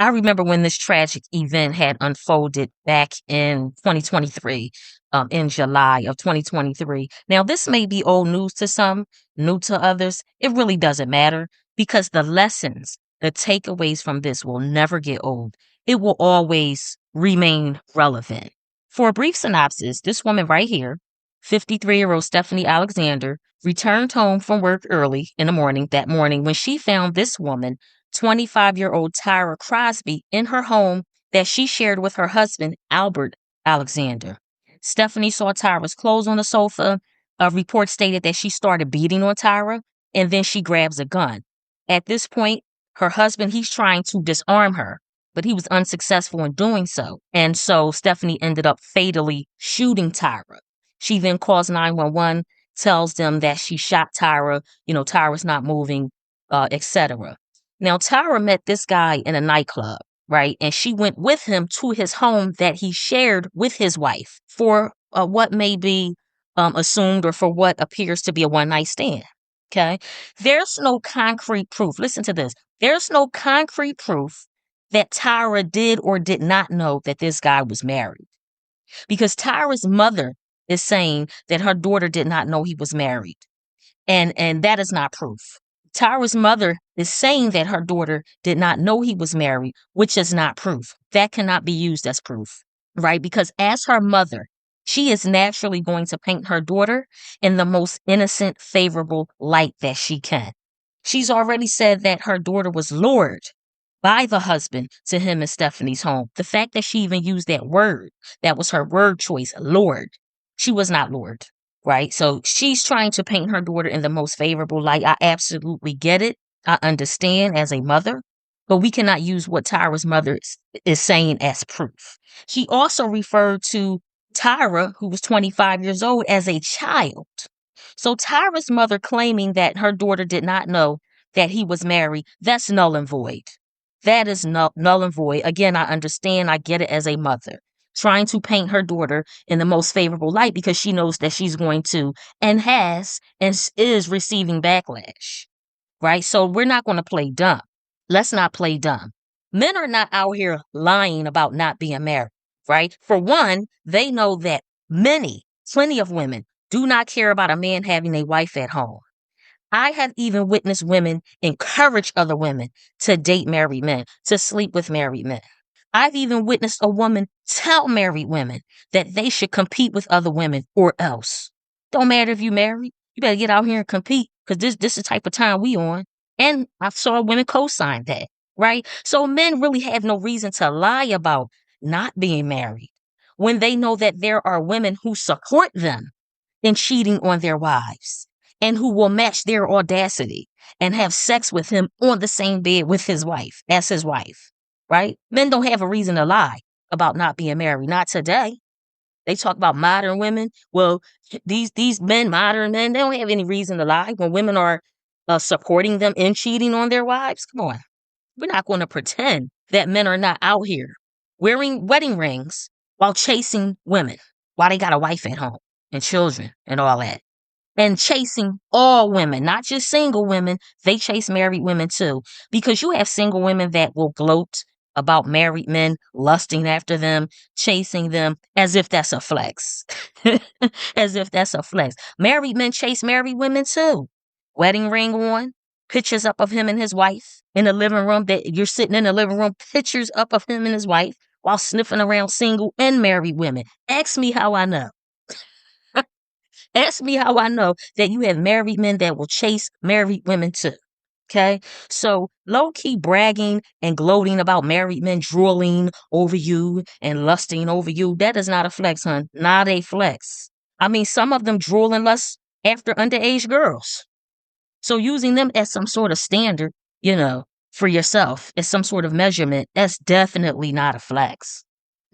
I remember when this tragic event had unfolded back in 2023, in July of 2023. Now, this may be old news to some, new to others. It really doesn't matter because the lessons, the takeaways from this will never get old. It will always remain relevant. For a brief synopsis, this woman right here, 53-year-old Stephanie Alexander, returned home from work early in the morning that morning when she found this woman, 25-year-old Tyra Crosby, in her home that she shared with her husband, Albert Alexander. Stephanie saw Tyra's clothes on the sofa. A report stated that she started beating on Tyra, and then she grabs a gun. At this point, her husband, he's trying to disarm her, but he was unsuccessful in doing so. And so Stephanie ended up fatally shooting Tyra. She then calls 911, tells them that she shot Tyra, Tyra's not moving, etc. Now, Tyra met this guy in a nightclub, right? And she went with him to his home that he shared with his wife for what may be assumed or for what appears to be a one-night stand. Okay. There's no concrete proof. Listen to this. There's no concrete proof that Tyra did or did not know that this guy was married, because Tyra's mother is saying that her daughter did not know he was married. And that is not proof. Tyra's mother is saying that her daughter did not know he was married, which is not proof. That cannot be used as proof, right? Because as her mother, she is naturally going to paint her daughter in the most innocent, favorable light that she can. She's already said that her daughter was lured by the husband to him and Stephanie's home. The fact that she even used that word, that was her word choice, lured. She was not lured, right? So she's trying to paint her daughter in the most favorable light. I absolutely get it. I understand as a mother, but we cannot use what Tyra's mother is saying as proof. She also referred to Tyra, who was 25 years old, as a child. So Tyra's mother claiming that her daughter did not know that he was married, that's null and void. That is null and void. Again, I understand. I get it as a mother trying to paint her daughter in the most favorable light because she knows that she's going to and has and is receiving backlash, right? So we're not going to play dumb. Let's not play dumb. Men are not out here lying about not being married, right? For one, they know that plenty of women do not care about a man having a wife at home. I have even witnessed women encourage other women to date married men, to sleep with married men. I've even witnessed a woman tell married women that they should compete with other women or else. Don't matter if you married, you better get out here and compete because this is the type of time we on. And I saw women co-sign that, right? So men really have no reason to lie about not being married when they know that there are women who support them in cheating on their wives and who will match their audacity and have sex with him on the same bed with his wife, as his wife, right? Men don't have a reason to lie about not being married. Not today. They talk about modern women. Well, these men, modern men, they don't have any reason to lie when women are supporting them in cheating on their wives. Come on. We're not going to pretend that men are not out here wearing wedding rings while chasing women, while they got a wife at home and children and all that. And chasing all women, not just single women. They chase married women too. Because you have single women that will gloat about married men, lusting after them, chasing them, as if that's a flex. As if that's a flex. Married men chase married women too. Wedding ring on, pictures up of him and his wife in the living room, that you're sitting in the living room, pictures up of him and his wife while sniffing around single and married women. Ask me how I know. Ask me how I know that you have married men that will chase married women too. Okay. So low key bragging and gloating about married men drooling over you and lusting over you. That is not a flex, hun. Not a flex. I mean, some of them drool and lust after underage girls. So using them as some sort of standard, for yourself as some sort of measurement, that's definitely not a flex.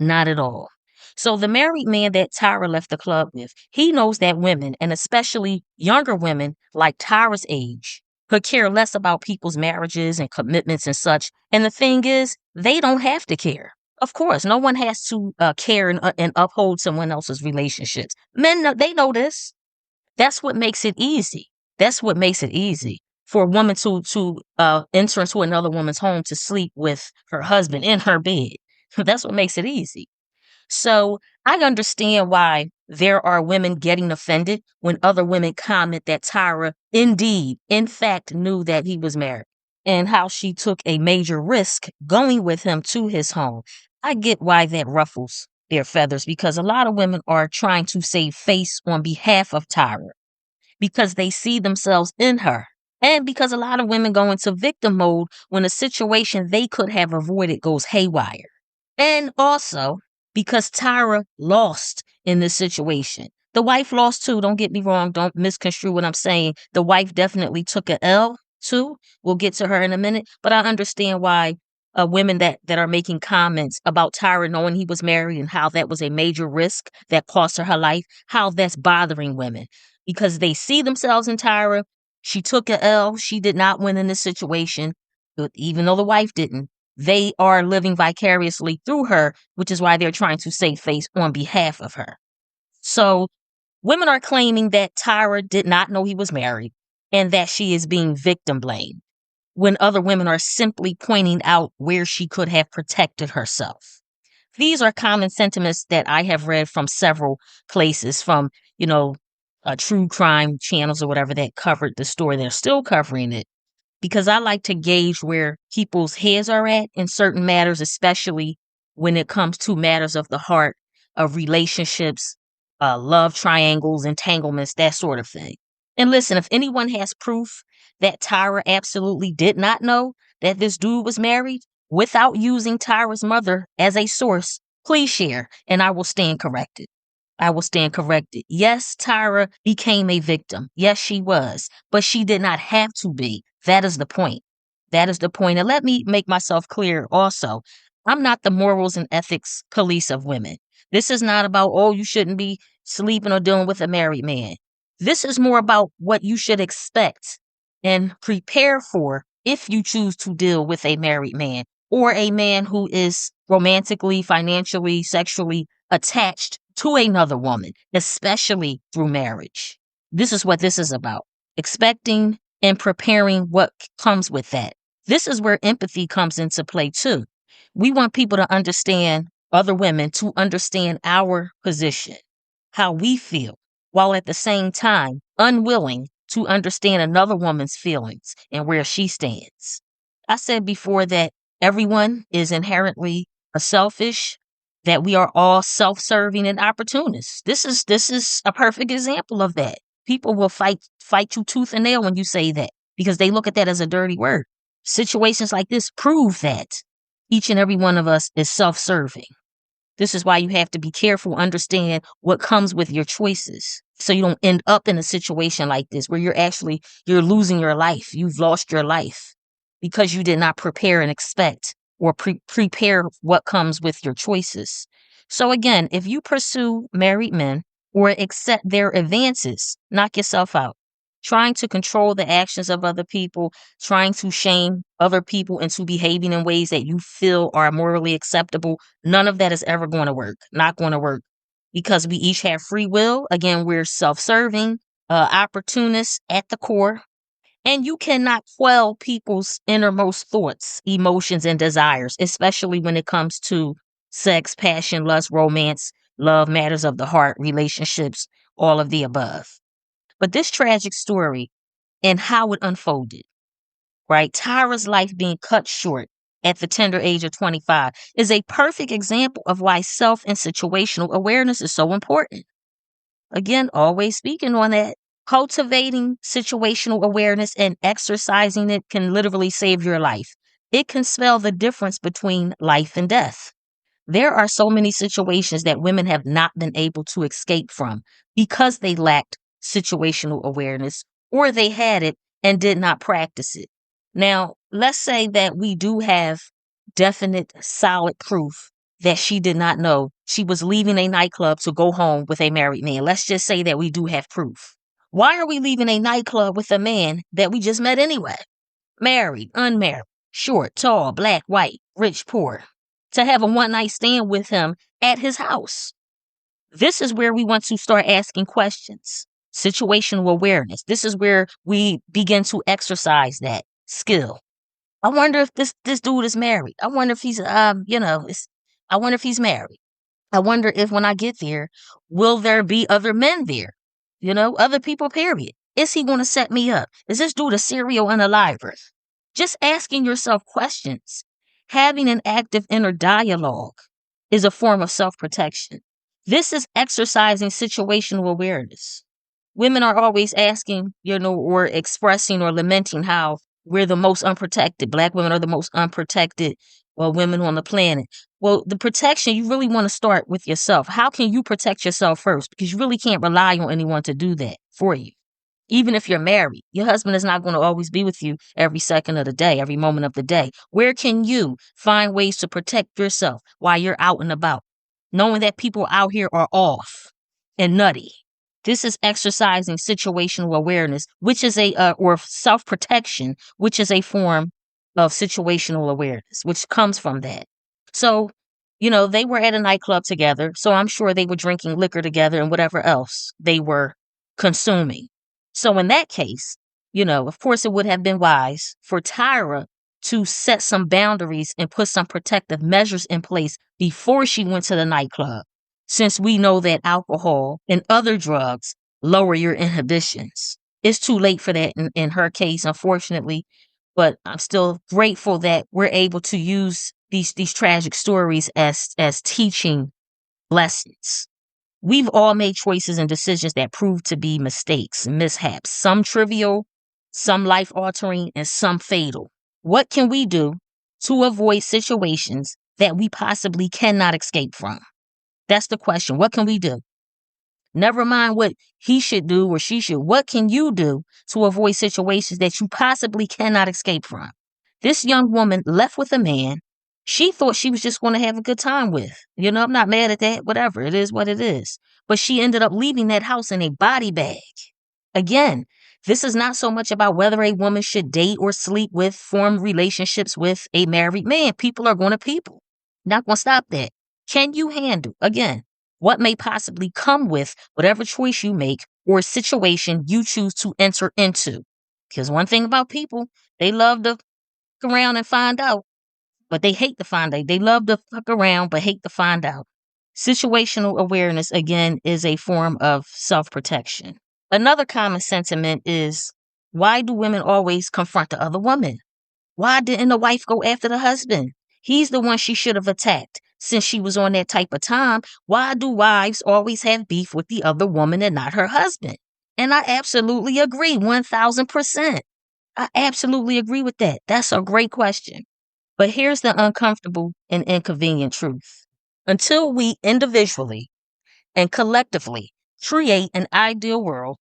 Not at all. So the married man that Tyra left the club with, he knows that women, and especially younger women like Tyra's age, could care less about people's marriages and commitments and such. And the thing is, they don't have to care. Of course, no one has to care and uphold someone else's relationships. Men, they know this. That's what makes it easy. That's what makes it easy for a woman to enter into another woman's home to sleep with her husband in her bed. That's what makes it easy. So I understand why there are women getting offended when other women comment that Tyra indeed, in fact, knew that he was married and how she took a major risk going with him to his home. I get why that ruffles their feathers because a lot of women are trying to save face on behalf of Tyra because they see themselves in her. And because a lot of women go into victim mode when a situation they could have avoided goes haywire. And also because Tyra lost in this situation. The wife lost too. Don't get me wrong. Don't misconstrue what I'm saying. The wife definitely took a L too. We'll get to her in a minute. But I understand why women that are making comments about Tyra knowing he was married and how that was a major risk that cost her life, how that's bothering women because they see themselves in Tyra. She took a L. She did not win in this situation, but even though the wife didn't. They are living vicariously through her, which is why they're trying to save face on behalf of her. So women are claiming that Tyra did not know he was married and that she is being victim blamed when other women are simply pointing out where she could have protected herself. These are common sentiments that I have read from several places, from, true crime channels or whatever that covered the story. They're still covering it because I like to gauge where people's heads are at in certain matters, especially when it comes to matters of the heart, of relationships, love triangles, entanglements, that sort of thing. And listen, if anyone has proof that Tyra absolutely did not know that this dude was married without using Tyra's mother as a source, please share and I will stand corrected. I will stand corrected. Yes, Tyra became a victim. Yes, she was, but she did not have to be. That is the point. That is the point. And let me make myself clear also. I'm not the morals and ethics police of women. This is not about, oh, you shouldn't be sleeping or dealing with a married man. This is more about what you should expect and prepare for if you choose to deal with a married man or a man who is romantically, financially, sexually attached to another woman, especially through marriage. This is what this is about. Expecting and preparing what comes with that. This is where empathy comes into play too. We want people to understand, other women to understand our position, how we feel, while at the same time unwilling to understand another woman's feelings and where she stands. I said before that everyone is inherently a selfish, that we are all self-serving and opportunists. This is a perfect example of that. People will fight you tooth and nail when you say that because they look at that as a dirty word. Situations like this prove that each and every one of us is self-serving. This is why you have to be careful, understand what comes with your choices. So you don't end up in a situation like this where you're losing your life. You've lost your life because you did not prepare and expect or prepare what comes with your choices. So again, if you pursue married men or accept their advances, knock yourself out. Trying to control the actions of other people, trying to shame other people into behaving in ways that you feel are morally acceptable, none of that is ever going to work. Not going to work because we each have free will. Again, we're self-serving, opportunists at the core. And you cannot quell people's innermost thoughts, emotions, and desires, especially when it comes to sex, passion, lust, romance, love, matters of the heart, relationships, all of the above. But this tragic story and how it unfolded, right? Tyra's life being cut short at the tender age of 25 is a perfect example of why self and situational awareness is so important. Again, always speaking on that. Cultivating situational awareness and exercising it can literally save your life. It can spell the difference between life and death. There are so many situations that women have not been able to escape from because they lacked situational awareness or they had it and did not practice it. Now, let's say that we do have definite, solid proof that she did not know she was leaving a nightclub to go home with a married man. Let's just say that we do have proof. Why are we leaving a nightclub with a man that we just met anyway? Married, unmarried, short, tall, black, white, rich, poor, to have a one night stand with him at his house. This is where we want to start asking questions. situational awareness. This is where we begin to exercise that skill. I wonder if this dude is married. I wonder if he's I wonder if he's married. I wonder if when I get there, will there be other men there? Other people, period. Is he going to set me up? Is this dude a serial unaliver? Just asking yourself questions, having an active inner dialogue is a form of self protection. This is exercising situational awareness. Women are always asking, or expressing or lamenting how we're the most unprotected. Black women are the most unprotected women on the planet. Well, the protection, you really want to start with yourself. How can you protect yourself first? Because you really can't rely on anyone to do that for you. Even if you're married, your husband is not going to always be with you every second of the day, every moment of the day. Where can you find ways to protect yourself while you're out and about, knowing that people out here are off and nutty? This is exercising situational awareness, which is or self-protection, which is a form of situational awareness, which comes from that. So, they were at a nightclub together, so I'm sure they were drinking liquor together and whatever else they were consuming. So in that case, of course it would have been wise for Tyra to set some boundaries and put some protective measures in place before she went to the nightclub, since we know that alcohol and other drugs lower your inhibitions. It's too late for that in her case, unfortunately, but I'm still grateful that we're able to use these tragic stories as teaching lessons. We've all made choices and decisions that proved to be mistakes and mishaps, some trivial, some life altering, and some fatal. What can we do to avoid situations that we possibly cannot escape from? That's the question. What can we do? Never mind what he should do or she should. What can you do to avoid situations that you possibly cannot escape from? This young woman left with a man she thought she was just going to have a good time with. I'm not mad at that. Whatever. It is what it is. But she ended up leaving that house in a body bag. Again, this is not so much about whether a woman should date or sleep with, form relationships with a married man. People are going to people. Not going to stop that. Can you handle, again, what may possibly come with whatever choice you make or situation you choose to enter into? Because one thing about people, they love to fuck around and find out, but they hate to find out. They love to fuck around, but hate to find out. Situational awareness, again, is a form of self-protection. Another common sentiment is, why do women always confront the other woman? Why didn't the wife go after the husband? He's the one she should have attacked. Since she was on that type of time, why do wives always have beef with the other woman and not her husband? And I absolutely agree, 1000%. I absolutely agree with that. That's a great question. But here's the uncomfortable and inconvenient truth. Until we individually and collectively create an ideal world,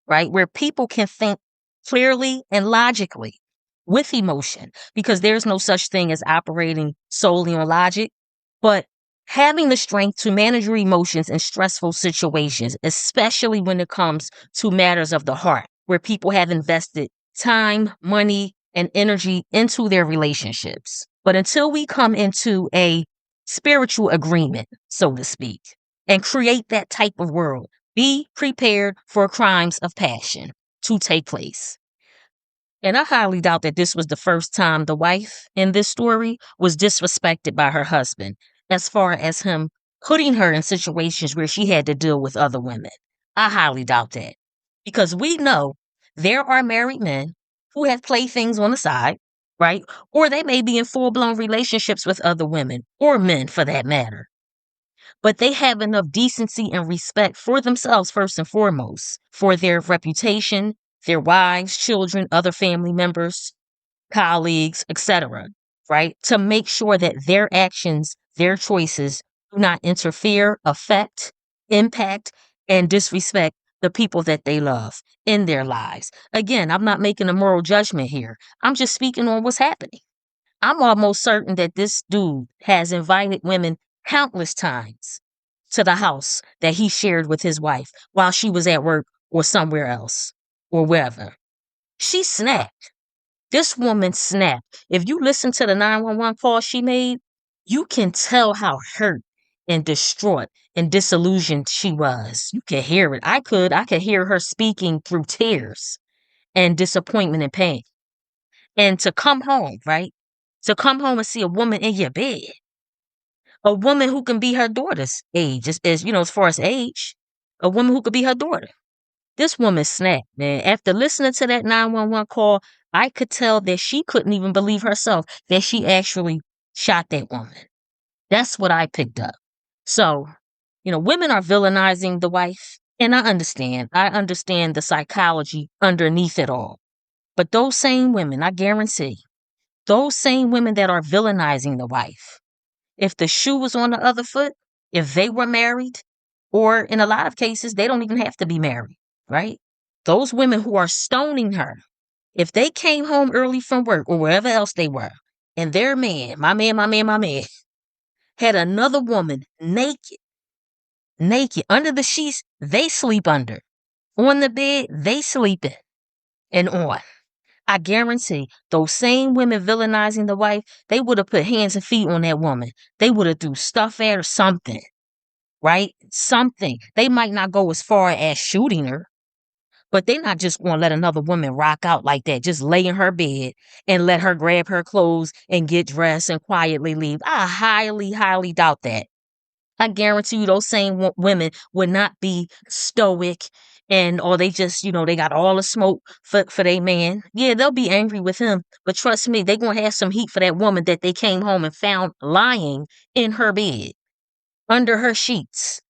right, where people can think clearly and logically with emotion, because there's no such thing as operating solely on logic, but having the strength to manage your emotions in stressful situations, especially when it comes to matters of the heart, where people have invested time, money, and energy into their relationships. But until we come into a spiritual agreement, so to speak, and create that type of world, be prepared for crimes of passion to take place. And I highly doubt that this was the first time the wife in this story was disrespected by her husband, as far as him putting her in situations where she had to deal with other women. I highly doubt that. Because we know there are married men who have playthings on the side, right? Or they may be in full-blown relationships with other women, or men for that matter. But they have enough decency and respect for themselves, first and foremost, for their reputation, their wives, children, other family members, colleagues, etc., right? To make sure that their actions, their choices do not interfere, affect, impact, and disrespect the people that they love in their lives. Again, I'm not making a moral judgment here. I'm just speaking on what's happening. I'm almost certain that this dude has invited women countless times to the house that he shared with his wife while she was at work or somewhere else or wherever. She snapped. This woman snapped. If you listen to the 911 call she made, you can tell how hurt and distraught and disillusioned she was. You could hear it. I could hear her speaking through tears and disappointment and pain. And to come home, right? To come home and see a woman in your bed, a woman who can be her daughter's age, as you know, as far as age, a woman who could be her daughter. This woman snapped, man. After listening to that 911 call, I could tell that she couldn't even believe herself that she actually shot that woman. That's what I picked up. So, women are villainizing the wife, and I understand. I understand the psychology underneath it all. But those same women, I guarantee, those same women that are villainizing the wife, if the shoe was on the other foot, if they were married, or in a lot of cases, they don't even have to be married, right? Those women who are stoning her, if they came home early from work or wherever else they were, and their man, my man, had another woman naked, under the sheets they sleep under, on the bed they sleep in, and on. I guarantee those same women villainizing the wife, they would have put hands and feet on that woman. They would have threw stuff at her, something, right? Something. They might not go as far as shooting her, but they're not just going to let another woman rock out like that, just lay in her bed and let her grab her clothes and get dressed and quietly leave. I highly, highly doubt that. I guarantee you those same women would not be stoic or they just, they got all the smoke for their man. Yeah, they'll be angry with him, but trust me, they're going to have some heat for that woman that they came home and found lying in her bed, under her sheets,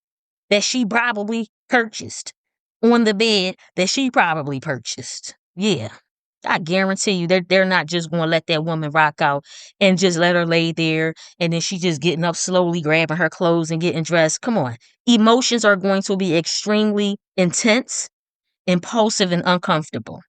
that she probably purchased, on the bed that she probably purchased. Yeah. I guarantee you they're not just going to let that woman rock out and just let her lay there and then she just getting up slowly, grabbing her clothes and getting dressed. Come on. Emotions are going to be extremely intense, impulsive, and uncomfortable.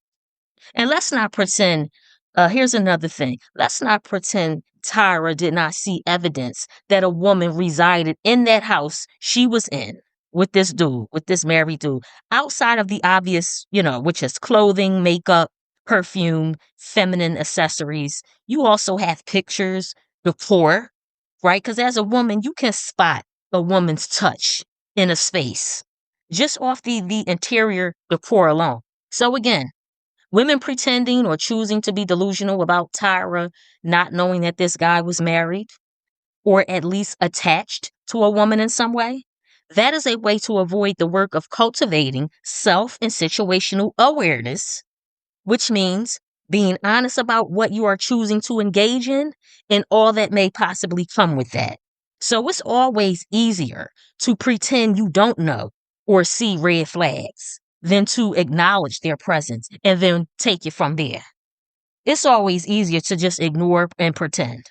And let's not pretend, here's another thing. Let's not pretend Tyra did not see evidence that a woman resided in that house she was in with this dude, with this married dude, outside of the obvious, which is clothing, makeup, perfume, feminine accessories. You also have pictures, decor, right? Because as a woman, you can spot a woman's touch in a space just off the interior decor alone. So again, women pretending or choosing to be delusional about Tyra not knowing that this guy was married or at least attached to a woman in some way. That is a way to avoid the work of cultivating self and situational awareness, which means being honest about what you are choosing to engage in and all that may possibly come with that. So it's always easier to pretend you don't know or see red flags than to acknowledge their presence and then take it from there. It's always easier to just ignore and pretend.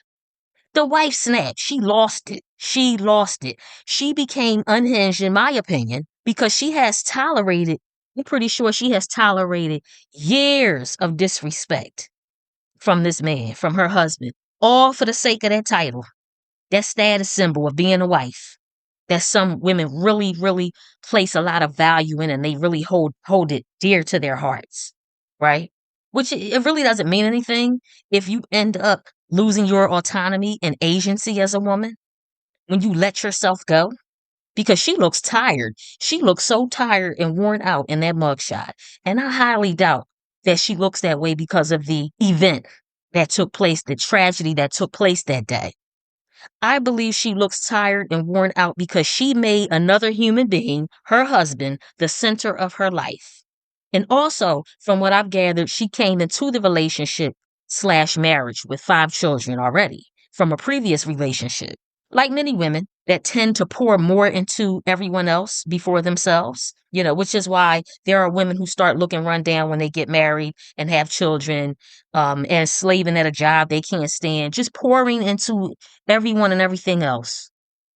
The wife snapped. She lost it. She lost it. She became unhinged, in my opinion, because I'm pretty sure she has tolerated years of disrespect from this man, from her husband, all for the sake of that title, that status symbol of being a wife that some women really, really place a lot of value in and they really hold it dear to their hearts, right? Which it really doesn't mean anything if you end up losing your autonomy and agency as a woman when you let yourself go. Because she looks tired. She looks so tired and worn out in that mugshot. And I highly doubt that she looks that way because of the event that took place, the tragedy that took place that day. I believe she looks tired and worn out because she made another human being, her husband, the center of her life. And also, from what I've gathered, she came into the relationship/marriage with 5 children already from a previous relationship. Like many women that tend to pour more into everyone else before themselves, which is why there are women who start looking run down when they get married and have children, and slaving at a job they can't stand, just pouring into everyone and everything else,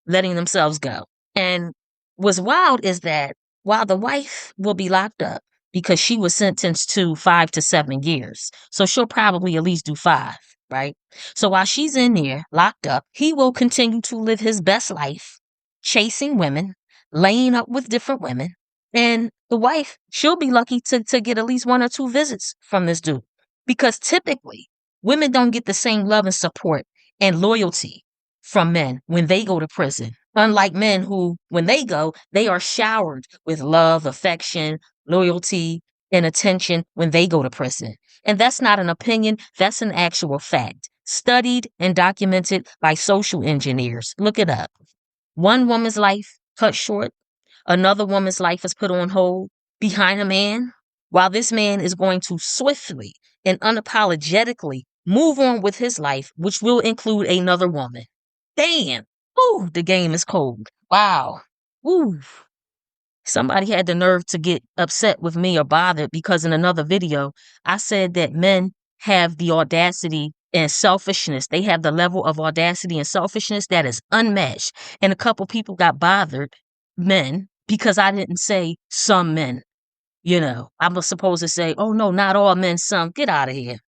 letting themselves go. And what's wild is that while the wife will be locked up because she was sentenced to 5 to 7 years, so she'll probably at least do 5. Right? So while she's in there, locked up, he will continue to live his best life, chasing women, laying up with different women. And the wife, she'll be lucky to get at least 1 or 2 visits from this dude. Because typically, women don't get the same love and support and loyalty from men when they go to prison. Unlike men who, when they go, they are showered with love, affection, loyalty, and attention when they go to prison. And that's not an opinion, that's an actual fact. Studied and documented by social engineers. Look it up. One woman's life cut short, another woman's life is put on hold behind a man, while this man is going to swiftly and unapologetically move on with his life, which will include another woman. Damn. Ooh, the game is cold. Wow. Ooh. Somebody had the nerve to get upset with me or bothered because in another video, I said that men have the audacity and selfishness. They have the level of audacity and selfishness that is unmatched. And a couple people got bothered, men, because I didn't say some men. You know, I was supposed to say, oh no, not all men, some. Get out of here.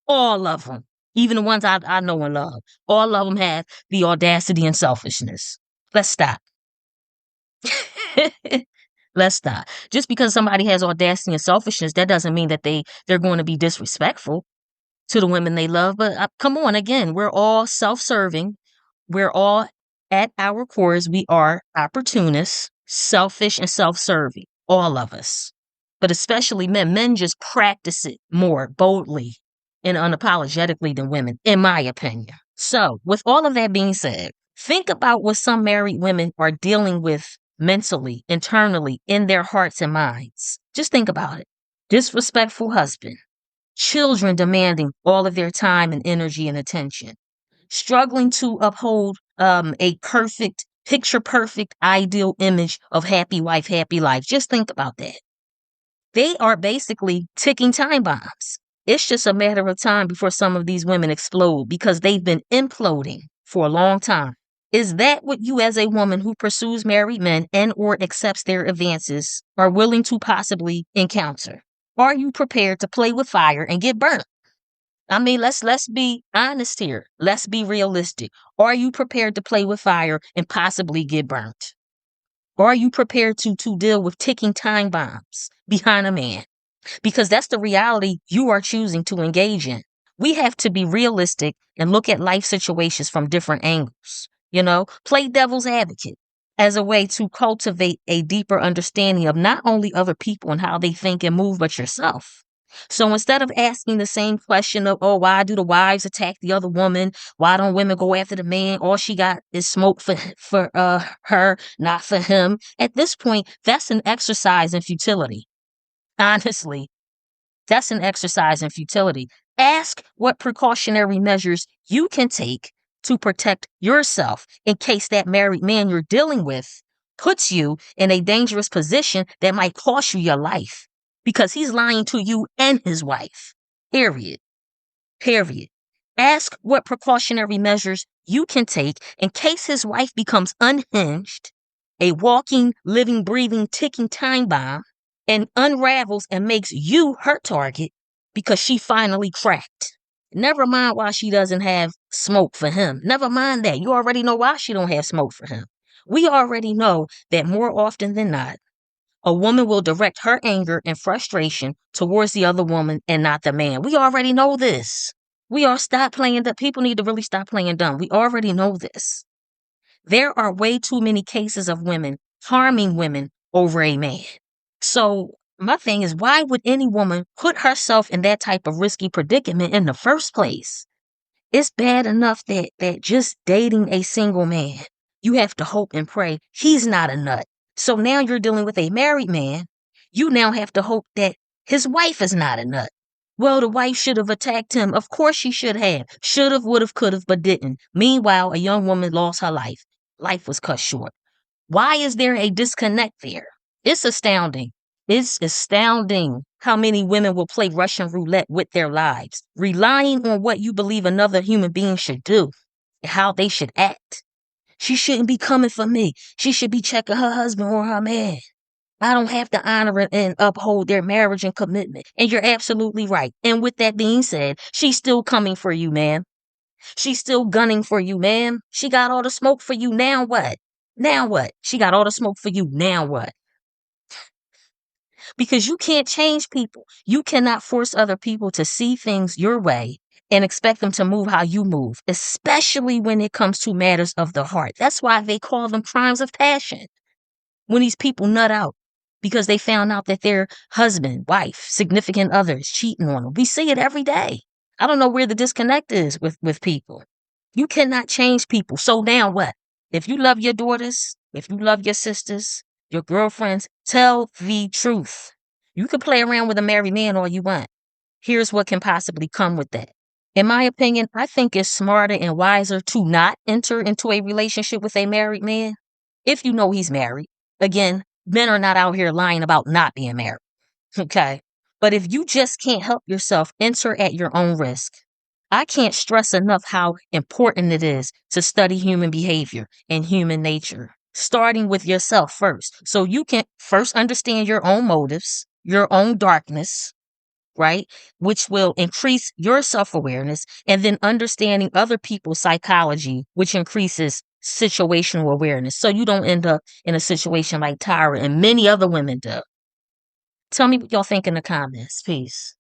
All of them, even the ones I know and love, all of them have the audacity and selfishness. Let's stop. Let's stop. Just because somebody has audacity and selfishness, that doesn't mean that they're going to be disrespectful to the women they love. But come on, again, we're all self-serving. We're all at our cores. We are opportunists, selfish, and self-serving. All of us. But especially men. Men just practice it more boldly and unapologetically than women, in my opinion. So, with all of that being said, think about what some married women are dealing with mentally, internally, in their hearts and minds. Just think about it. Disrespectful husband, children demanding all of their time and energy and attention, struggling to uphold a perfect, picture perfect, ideal image of happy wife, happy life. Just think about that. They are basically ticking time bombs. It's just a matter of time before some of these women explode because they've been imploding for a long time. Is that what you as a woman who pursues married men and or accepts their advances are willing to possibly encounter? Are you prepared to play with fire and get burnt? I mean, let's be honest here. Let's be realistic. Are you prepared to play with fire and possibly get burnt? Are you prepared to deal with ticking time bombs behind a man? Because that's the reality you are choosing to engage in. We have to be realistic and look at life situations from different angles. Play devil's advocate as a way to cultivate a deeper understanding of not only other people and how they think and move, but yourself. So instead of asking the same question of, oh, why do the wives attack the other woman? Why don't women go after the man? All she got is smoke for her, not for him. At this point, that's an exercise in futility. Honestly, that's an exercise in futility. Ask what precautionary measures you can take to protect yourself in case that married man you're dealing with puts you in a dangerous position that might cost you your life because he's lying to you and his wife. Period. Period. Ask what precautionary measures you can take in case his wife becomes unhinged, a walking, living, breathing, ticking time bomb, and unravels and makes you her target because she finally cracked. Never mind why she doesn't have smoke for him. Never mind that. You already know why she don't have smoke for him. We already know that more often than not, a woman will direct her anger and frustration towards the other woman and not the man. We already know this. Stop playing that. People need to really stop playing dumb. We already know this. There are way too many cases of women harming women over a man. So my thing is, why would any woman put herself in that type of risky predicament in the first place? It's bad enough that just dating a single man, you have to hope and pray he's not a nut. So now you're dealing with a married man. You now have to hope that his wife is not a nut. Well, the wife should have attacked him. Of course she should have. Should have, would have, could have, but didn't. Meanwhile, a young woman lost her life. Life was cut short. Why is there a disconnect there? It's astounding. It's astounding how many women will play Russian roulette with their lives, relying on what you believe another human being should do and how they should act. She shouldn't be coming for me. She should be checking her husband or her man. I don't have to honor and uphold their marriage and commitment. And you're absolutely right. And with that being said, she's still coming for you, ma'am. She's still gunning for you, ma'am. She got all the smoke for you. Now what? Now what? She got all the smoke for you. Now what? Because you can't change people. You cannot force other people to see things your way and expect them to move how you move, especially when it comes to matters of the heart. That's why they call them crimes of passion. When these people nut out because they found out that their husband, wife, significant other is cheating on them. We see it every day. I don't know where the disconnect is with people. You cannot change people. So now what? If you love your daughters, if you love your sisters, your girlfriends, tell the truth. You can play around with a married man all you want. Here's what can possibly come with that. In my opinion, I think it's smarter and wiser to not enter into a relationship with a married man if you know he's married. Again, men are not out here lying about not being married. Okay. But if you just can't help yourself, enter at your own risk. I can't stress enough how important it is to study human behavior and human nature, starting with yourself first. So you can first understand your own motives, your own darkness, right? Which will increase your self awareness, and then understanding other people's psychology, which increases situational awareness. So you don't end up in a situation like Tyra and many other women do. Tell me what y'all think in the comments. Peace.